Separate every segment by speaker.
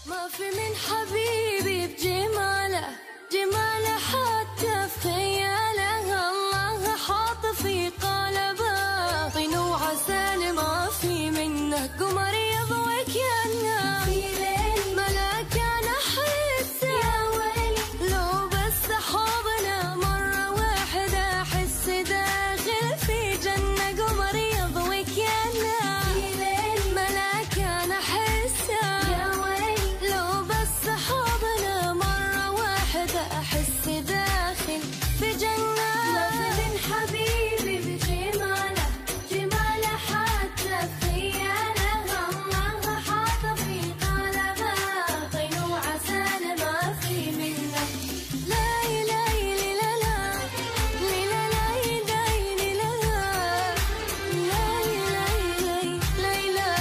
Speaker 1: ما في من حبيبي بجماله، جماله حتى في خياله، الله حاط في قلبه طين وعسل ما في منه، قمر يضوي كأنه في ليل ملاك انا احسه، يا ويلي لو بس حضنه مرة واحدة احس داخل في جنة، قمر يضوي كأنه في ليل ملاك انا احسه، يا ويلي لو بس حضنه مرة واحدة احس داخل في جنة. ما في من حبيبي بجماله، جماله حتى في خياله، الله حاط في قلبه طين وعسل ما في منه، لا إله إلا الله، لا لا لا إله إلا الله، لا إله إلا الله، لا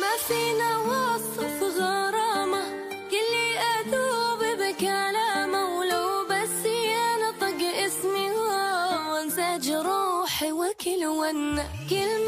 Speaker 1: ما فينا وصف غرامة، كلي أذوب بكلامه، ولو بس ينطق اسمي وانسى جروحي وكل ون كلمة